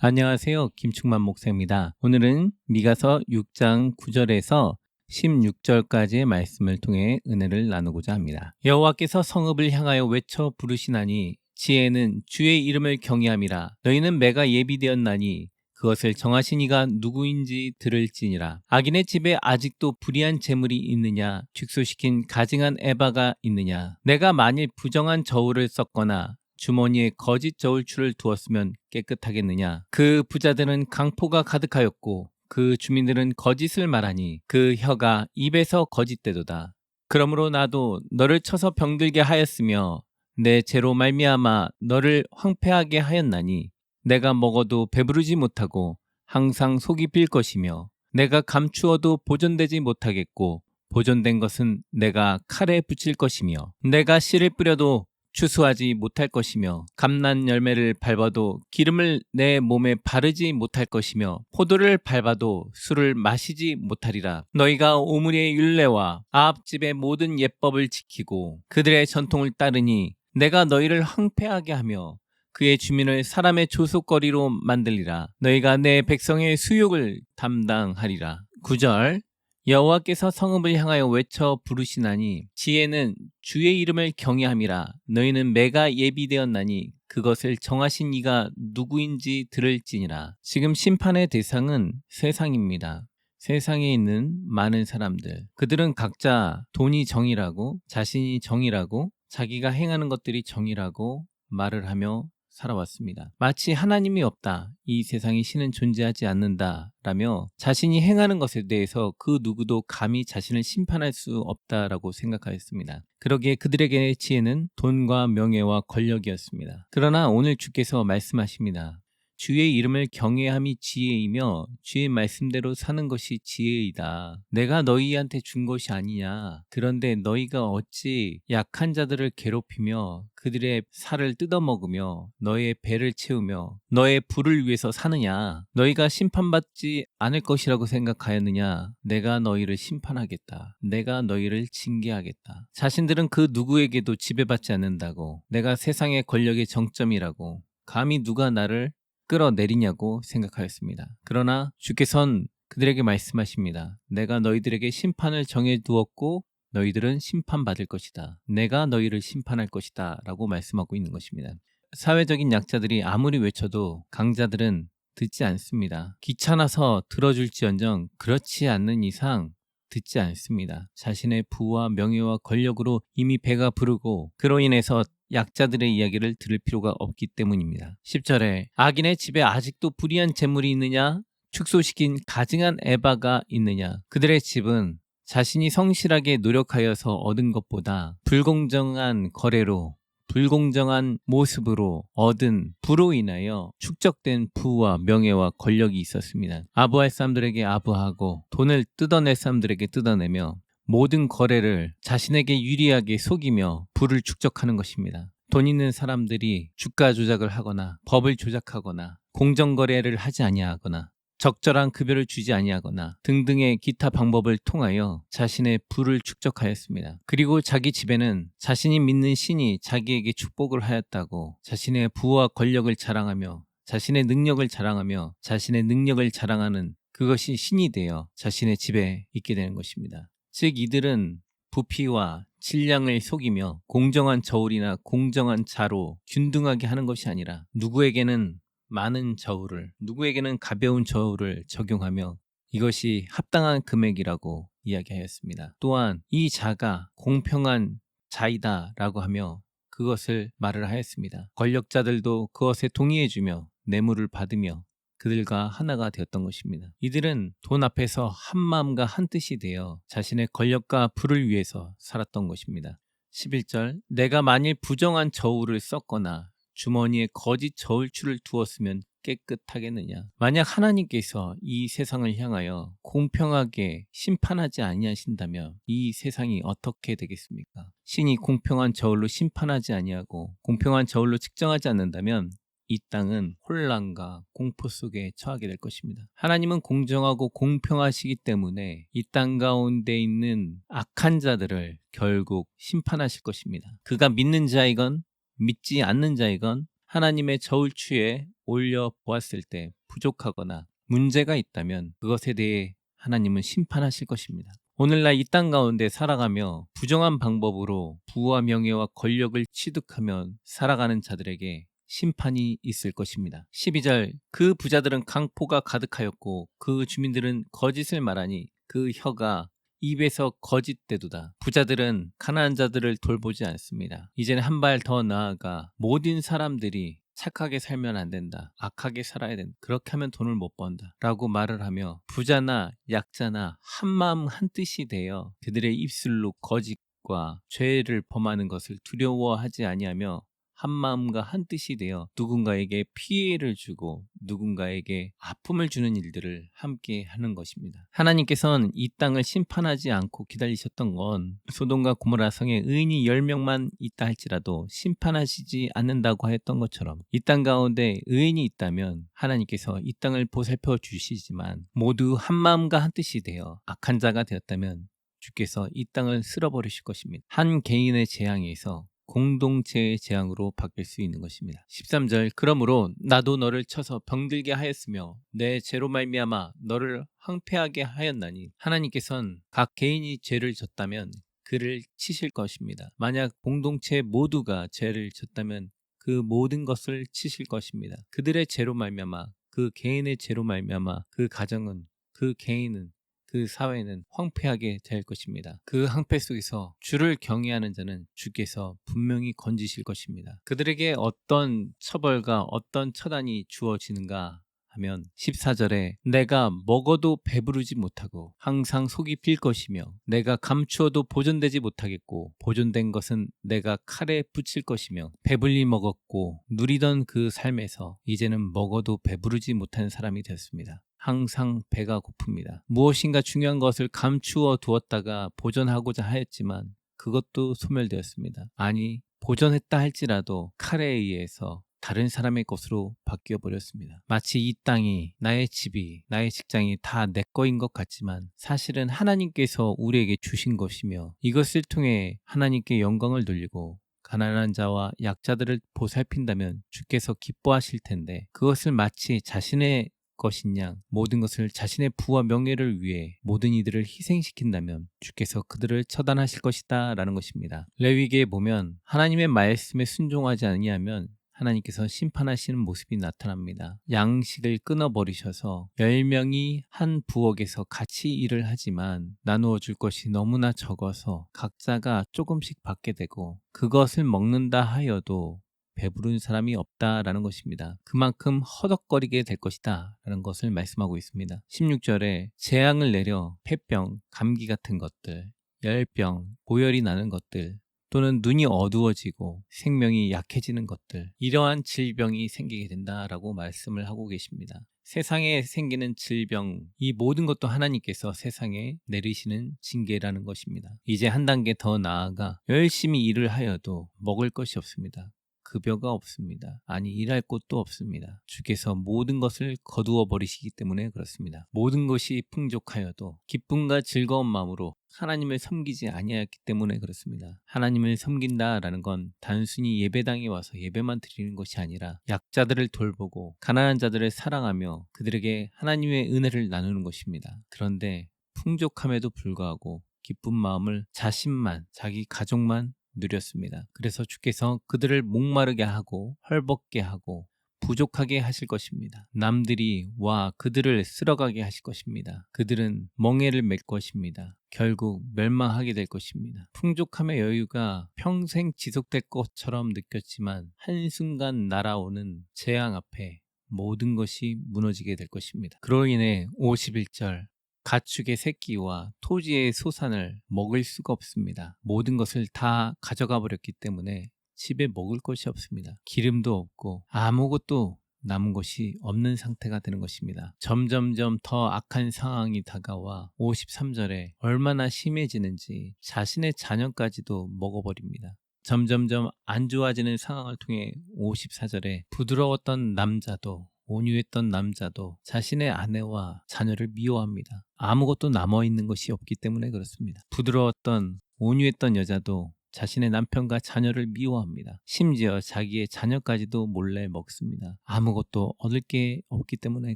안녕하세요. 김충만 목사입니다. 오늘은 미가서 6장 9절에서 16절까지의 말씀을 통해 은혜를 나누고자 합니다. 여호와께서 성읍을 향하여 외쳐 부르시나니 지혜는 주의 이름을 경외함이라. 너희는 매가 예비되었나니 그것을 정하신 이가 누구인지 들을지니라. 악인의 집에 아직도 불의한 재물이 있느냐? 축소시킨 가증한 에바가 있느냐? 내가 만일 부정한 저울을 썼거나 주머니에 거짓 저울추를 두었으면 깨끗하겠느냐? 그 부자들은 강포가 가득하였고 그 주민들은 거짓을 말하니 그 혀가 입에서 거짓되도다. 그러므로 나도 너를 쳐서 병들게 하였으며 내 죄로 말미암아 너를 황폐하게 하였나니 내가 먹어도 배부르지 못하고 항상 속이 빌 것이며 내가 감추어도 보존되지 못하겠고 보존된 것은 내가 칼에 붙일 것이며 내가 씨를 뿌려도 추수하지 못할 것이며 감난 열매를 밟아도 기름을 내 몸에 바르지 못할 것이며 포도를 밟아도 술을 마시지 못하리라. 너희가 오므리의 율례와 아합집의 모든 예법을 지키고 그들의 전통을 따르니 내가 너희를 황폐하게 하며 그의 주민을 사람의 조속거리로 만들리라. 너희가 내 백성의 수욕을 담당하리라. 9절 여호와께서 성읍을 향하여 외쳐 부르시나니 지혜는 주의 이름을 경외함이라. 너희는 매가 예비되었나니 그것을 정하신 이가 누구인지 들을지니라. 지금 심판의 대상은 세상입니다. 세상에 있는 많은 사람들, 그들은 각자 돈이 정의라고, 자신이 정의라고, 자기가 행하는 것들이 정의라고 말을 하며 살아왔습니다. 마치 하나님이 없다, 이 세상에 신은 존재하지 않는다 라며 자신이 행하는 것에 대해서 그 누구도 감히 자신을 심판할 수 없다라고 생각하였습니다. 그러기에 그들에게의 지혜는 돈과 명예와 권력이었습니다. 그러나 오늘 주께서 말씀하십니다. 주의 이름을 경외함이 지혜이며 주의 말씀대로 사는 것이 지혜이다. 내가 너희한테 준 것이 아니냐. 그런데 너희가 어찌 약한 자들을 괴롭히며 그들의 살을 뜯어먹으며 너의 배를 채우며 너의 부를 위해서 사느냐. 너희가 심판받지 않을 것이라고 생각하였느냐. 내가 너희를 심판하겠다. 내가 너희를 징계하겠다. 자신들은 그 누구에게도 지배받지 않는다고, 내가 세상의 권력의 정점이라고, 감히 누가 나를 끌어내리냐고 생각하였습니다. 그러나 주께서는 그들에게 말씀하십니다. 내가 너희들에게 심판을 정해두었고 너희들은 심판받을 것이다. 내가 너희를 심판할 것이다 라고 말씀하고 있는 것입니다. 사회적인 약자들이 아무리 외쳐도 강자들은 듣지 않습니다. 귀찮아서 들어줄지언정 그렇지 않는 이상 듣지 않습니다. 자신의 부와 명예와 권력으로 이미 배가 부르고 그로 인해서 약자들의 이야기를 들을 필요가 없기 때문입니다. 10절에 악인의 집에 아직도 불의한 재물이 있느냐? 축소시킨 가증한 에바가 있느냐? 그들의 집은 자신이 성실하게 노력하여서 얻은 것보다 불공정한 거래로, 불공정한 모습으로 얻은 부로 인하여 축적된 부와 명예와 권력이 있었습니다. 아부할 사람들에게 아부하고 돈을 뜯어낼 사람들에게 뜯어내며 모든 거래를 자신에게 유리하게 속이며 부를 축적하는 것입니다. 돈 있는 사람들이 주가 조작을 하거나 법을 조작하거나 공정거래를 하지 아니하거나 적절한 급여를 주지 아니하거나 등등의 기타 방법을 통하여 자신의 부를 축적하였습니다. 그리고 자기 집에는 자신이 믿는 신이 자기에게 축복을 하였다고 자신의 부와 권력을 자랑하며 자신의 능력을 자랑하며 자신의 능력을 자랑하는 그것이 신이 되어 자신의 집에 있게 되는 것입니다. 즉 이들은 부피와 질량을 속이며 공정한 저울이나 공정한 자로 균등하게 하는 것이 아니라 누구에게는 많은 저울을, 누구에게는 가벼운 저울을 적용하며 이것이 합당한 금액이라고 이야기하였습니다. 또한 이 자가 공평한 자이다라고 하며 그것을 말을 하였습니다. 권력자들도 그것에 동의해주며 뇌물을 받으며 그들과 하나가 되었던 것입니다. 이들은 돈 앞에서 한마음과 한뜻이 되어 자신의 권력과 부를 위해서 살았던 것입니다. 11절 내가 만일 부정한 저울을 썼거나 주머니에 거짓 저울추를 두었으면 깨끗하겠느냐. 만약 하나님께서 이 세상을 향하여 공평하게 심판하지 아니하신다면 이 세상이 어떻게 되겠습니까? 신이 공평한 저울로 심판하지 아니하고 공평한 저울로 측정하지 않는다면 이 땅은 혼란과 공포 속에 처하게 될 것입니다. 하나님은 공정하고 공평하시기 때문에 이 땅 가운데 있는 악한 자들을 결국 심판하실 것입니다. 그가 믿는 자이건 믿지 않는 자이건 하나님의 저울추에 올려 보았을 때 부족하거나 문제가 있다면 그것에 대해 하나님은 심판하실 것입니다. 오늘날 이 땅 가운데 살아가며 부정한 방법으로 부와 명예와 권력을 취득하며 살아가는 자들에게 심판이 있을 것입니다. 12절 그 부자들은 강포가 가득하였고 그 주민들은 거짓을 말하니 그 혀가 입에서 거짓되도다. 부자들은 가난한 자들을 돌보지 않습니다. 이제는 한 발 더 나아가 모든 사람들이 착하게 살면 안 된다. 악하게 살아야 된다. 그렇게 하면 돈을 못 번다. 라고 말을 하며 부자나 약자나 한마음 한뜻이 되어 그들의 입술로 거짓과 죄를 범하는 것을 두려워하지 아니하며 한마음과 한뜻이 되어 누군가에게 피해를 주고 누군가에게 아픔을 주는 일들을 함께 하는 것입니다. 하나님께서는 이 땅을 심판하지 않고 기다리셨던 건 소돔과 고모라 성에 의인이 10명만 있다 할지라도 심판하시지 않는다고 했던 것처럼 이 땅 가운데 의인이 있다면 하나님께서 이 땅을 보살펴 주시지만 모두 한마음과 한뜻이 되어 악한 자가 되었다면 주께서 이 땅을 쓸어버리실 것입니다. 한 개인의 재앙에서 공동체의 재앙으로 바뀔 수 있는 것입니다. 13절 그러므로 나도 너를 쳐서 병들게 하였으며 내 죄로 말미암아 너를 황폐하게 하였나니 하나님께서는 각 개인이 죄를 졌다면 그를 치실 것입니다. 만약 공동체 모두가 죄를 졌다면 그 모든 것을 치실 것입니다. 그들의 죄로 말미암아 그 개인의 죄로 말미암아 그 가정은 그 개인은 그 사회는 황폐하게 될 것입니다. 그 황폐 속에서 주를 경외하는 자는 주께서 분명히 건지실 것입니다. 그들에게 어떤 처벌과 어떤 처단이 주어지는가 하면 14절에 내가 먹어도 배부르지 못하고 항상 속이 빌 것이며 내가 감추어도 보존되지 못하겠고 보존된 것은 내가 칼에 붙일 것이며 배불리 먹었고 누리던 그 삶에서 이제는 먹어도 배부르지 못하는 사람이 되었습니다. 항상 배가 고픕니다. 무엇인가 중요한 것을 감추어 두었다가 보존하고자 하였지만 그것도 소멸되었습니다. 아니 보존했다 할지라도 칼에 의해서 다른 사람의 것으로 바뀌어 버렸습니다. 마치 이 땅이 나의 집이 나의 직장이 다 내 거인 것 같지만 사실은 하나님께서 우리에게 주신 것이며 이것을 통해 하나님께 영광을 돌리고 가난한 자와 약자들을 보살핀다면 주께서 기뻐하실 텐데 그것을 마치 자신의 것인 양 모든 것을 자신의 부와 명예를 위해 모든 이들을 희생시킨다면 주께서 그들을 처단하실 것이다 라는 것입니다. 레위기에 보면 하나님의 말씀에 순종하지 아니하면 하나님께서 심판하시는 모습이 나타납니다. 양식을 끊어버리셔서 10명이 한 부엌에서 같이 일을 하지만 나누어 줄 것이 너무나 적어서 각자가 조금씩 받게 되고 그것을 먹는다 하여도 배부른 사람이 없다라는 것입니다. 그만큼 허덕거리게 될 것이다 라는 것을 말씀하고 있습니다. 16절에 재앙을 내려 폐병, 감기 같은 것들, 열병, 고열이 나는 것들 또는 눈이 어두워지고 생명이 약해지는 것들 이러한 질병이 생기게 된다라고 말씀을 하고 계십니다. 세상에 생기는 질병 이 모든 것도 하나님께서 세상에 내리시는 징계라는 것입니다. 이제 한 단계 더 나아가 열심히 일을 하여도 먹을 것이 없습니다. 급여가 없습니다. 아니 일할 곳도 없습니다. 주께서 모든 것을 거두어 버리시기 때문에 그렇습니다. 모든 것이 풍족하여도 기쁨과 즐거운 마음으로 하나님을 섬기지 아니하였기 때문에 그렇습니다. 하나님을 섬긴다라는 건 단순히 예배당에 와서 예배만 드리는 것이 아니라 약자들을 돌보고 가난한 자들을 사랑하며 그들에게 하나님의 은혜를 나누는 것입니다. 그런데 풍족함에도 불구하고 기쁜 마음을 자신만 자기 가족만 누렸습니다. 그래서 주께서 그들을 목마르게 하고 헐벗게 하고 부족하게 하실 것입니다. 남들이 와 그들을 쓸어가게 하실 것입니다. 그들은 멍에를 맬 것입니다. 결국 멸망하게 될 것입니다. 풍족함의 여유가 평생 지속될 것처럼 느꼈지만 한순간 날아오는 재앙 앞에 모든 것이 무너지게 될 것입니다. 그로 인해 51절 가축의 새끼와 토지의 소산을 먹을 수가 없습니다. 모든 것을 다 가져가 버렸기 때문에 집에 먹을 것이 없습니다. 기름도 없고 아무것도 남은 것이 없는 상태가 되는 것입니다. 점점점 더 악한 상황이 다가와 53절에 얼마나 심해지는지 자신의 자녀까지도 먹어버립니다. 점점점 안 좋아지는 상황을 통해 54절에 부드러웠던 남자도 온유했던 남자도 자신의 아내와 자녀를 미워합니다. 아무것도 남아있는 것이 없기 때문에 그렇습니다. 부드러웠던 온유했던 여자도 자신의 남편과 자녀를 미워합니다. 심지어 자기의 자녀까지도 몰래 먹습니다. 아무것도 얻을 게 없기 때문에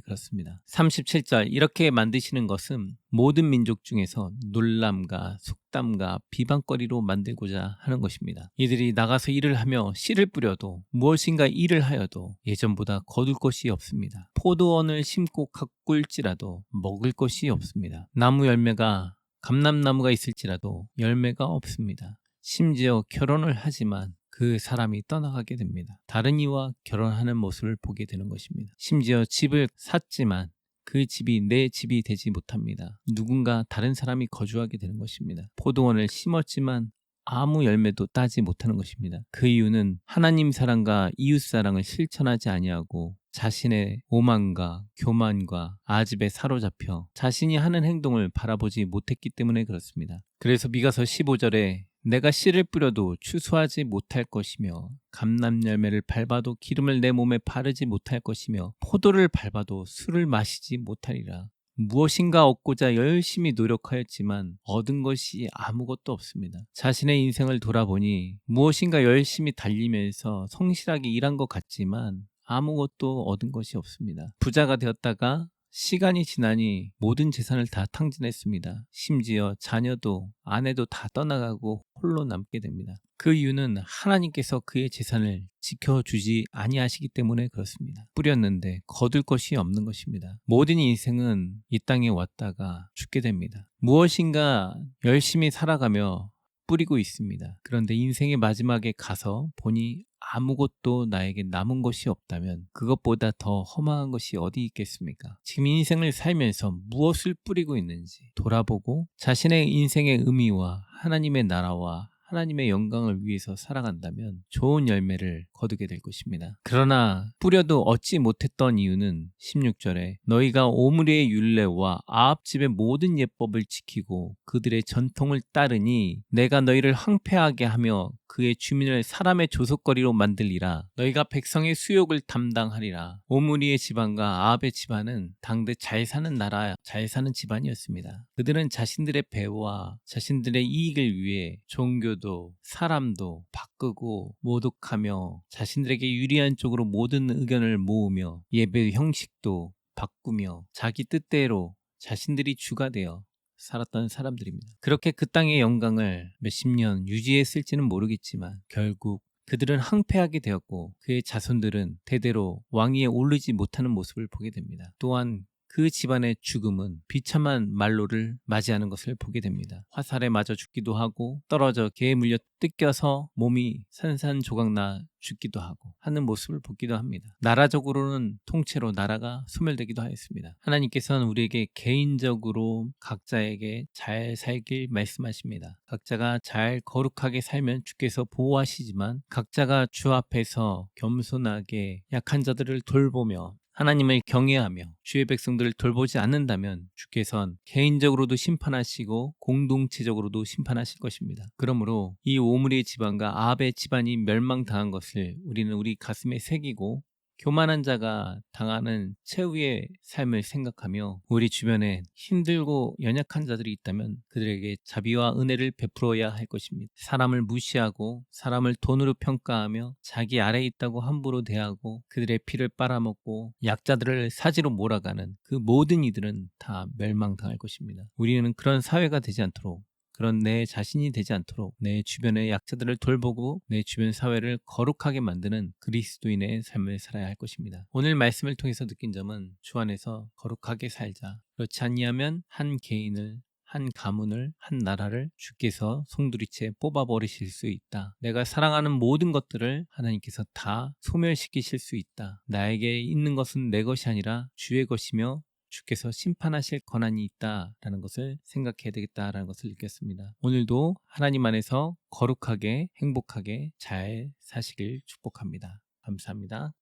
그렇습니다. 37절 이렇게 만드시는 것은 모든 민족 중에서 놀람과 속담과 비방거리로 만들고자 하는 것입니다. 이들이 나가서 일을 하며 씨를 뿌려도 무엇인가 일을 하여도 예전보다 거둘 것이 없습니다. 포도원을 심고 가꿀지라도 먹을 것이 없습니다. 나무 열매가 감람나무가 있을지라도 열매가 없습니다. 심지어 결혼을 하지만 그 사람이 떠나가게 됩니다. 다른 이와 결혼하는 모습을 보게 되는 것입니다. 심지어 집을 샀지만 그 집이 내 집이 되지 못합니다. 누군가 다른 사람이 거주하게 되는 것입니다. 포도원을 심었지만 아무 열매도 따지 못하는 것입니다. 그 이유는 하나님 사랑과 이웃 사랑을 실천하지 아니하고 자신의 오만과 교만과 아집에 사로잡혀 자신이 하는 행동을 바라보지 못했기 때문에 그렇습니다. 그래서 미가서 15절에 내가 씨를 뿌려도 추수하지 못할 것이며 감람 열매를 밟아도 기름을 내 몸에 바르지 못할 것이며 포도를 밟아도 술을 마시지 못하리라. 무엇인가 얻고자 열심히 노력하였지만 얻은 것이 아무것도 없습니다. 자신의 인생을 돌아보니 무엇인가 열심히 달리면서 성실하게 일한 것 같지만 아무것도 얻은 것이 없습니다. 부자가 되었다가 시간이 지나니 모든 재산을 다 탕진했습니다. 심지어 자녀도 아내도 다 떠나가고 홀로 남게 됩니다. 그 이유는 하나님께서 그의 재산을 지켜주지 아니하시기 때문에 그렇습니다. 뿌렸는데 거둘 것이 없는 것입니다. 모든 인생은 이 땅에 왔다가 죽게 됩니다. 무엇인가 열심히 살아가며 뿌리고 있습니다. 그런데 인생의 마지막에 가서 보니 아무것도 나에게 남은 것이 없다면 그것보다 더 허망한 것이 어디 있겠습니까? 지금 인생을 살면서 무엇을 뿌리고 있는지 돌아보고 자신의 인생의 의미와 하나님의 나라와 하나님의 영광을 위해서 살아간다면 좋은 열매를 거두게 될 것입니다. 그러나 뿌려도 얻지 못했던 이유는 16절에 너희가 오므리의 율례와 아합 집의 모든 예법을 지키고 그들의 전통을 따르니 내가 너희를 황폐하게 하며 그의 주민을 사람의 조속거리로 만들리라. 너희가 백성의 수욕을 담당하리라. 오므리의 집안과 아합의 집안은 당대 잘 사는 나라, 잘 사는 집안이었습니다. 그들은 자신들의 배와 자신들의 이익을 위해 종교도 사람도 바꾸고 모독하며 자신들에게 유리한 쪽으로 모든 의견을 모으며 예배 형식도 바꾸며 자기 뜻대로 자신들이 주가 되어 살았던 사람들입니다. 그렇게 그 땅의 영광을 몇십 년 유지했을지는 모르겠지만 결국 그들은 항폐하게 되었고 그의 자손들은 대대로 왕위에 오르지 못하는 모습을 보게 됩니다. 또한 그 집안의 죽음은 비참한 말로를 맞이하는 것을 보게 됩니다. 화살에 맞아 죽기도 하고 떨어져 개에 물려 뜯겨서 몸이 산산조각나 죽기도 하고 하는 모습을 보기도 합니다. 나라적으로는 통째로 나라가 소멸되기도 하였습니다. 하나님께서는 우리에게 개인적으로 각자에게 잘 살길 말씀하십니다. 각자가 잘 거룩하게 살면 주께서 보호하시지만 각자가 주 앞에서 겸손하게 약한 자들을 돌보며 하나님을 경외하며 주의 백성들을 돌보지 않는다면 주께서는 개인적으로도 심판하시고 공동체적으로도 심판하실 것입니다. 그러므로 이 오므리의 집안과 아합의 집안이 멸망당한 것을 우리는 우리 가슴에 새기고 교만한 자가 당하는 최후의 삶을 생각하며 우리 주변에 힘들고 연약한 자들이 있다면 그들에게 자비와 은혜를 베풀어야 할 것입니다. 사람을 무시하고 사람을 돈으로 평가하며 자기 아래에 있다고 함부로 대하고 그들의 피를 빨아먹고 약자들을 사지로 몰아가는 그 모든 이들은 다 멸망당할 것입니다. 우리는 그런 사회가 되지 않도록 그런 내 자신이 되지 않도록 내 주변의 약자들을 돌보고 내 주변 사회를 거룩하게 만드는 그리스도인의 삶을 살아야 할 것입니다. 오늘 말씀을 통해서 느낀 점은 주 안에서 거룩하게 살자. 그렇지 않냐면 한 개인을 한 가문을 한 나라를 주께서 송두리째 뽑아버리실 수 있다. 내가 사랑하는 모든 것들을 하나님께서 다 소멸시키실 수 있다. 나에게 있는 것은 내 것이 아니라 주의 것이며 주께서 심판하실 권한이 있다라는 것을 생각해야 되겠다라는 것을 느꼈습니다. 오늘도 하나님 안에서 거룩하게 행복하게 잘 사시길 축복합니다. 감사합니다.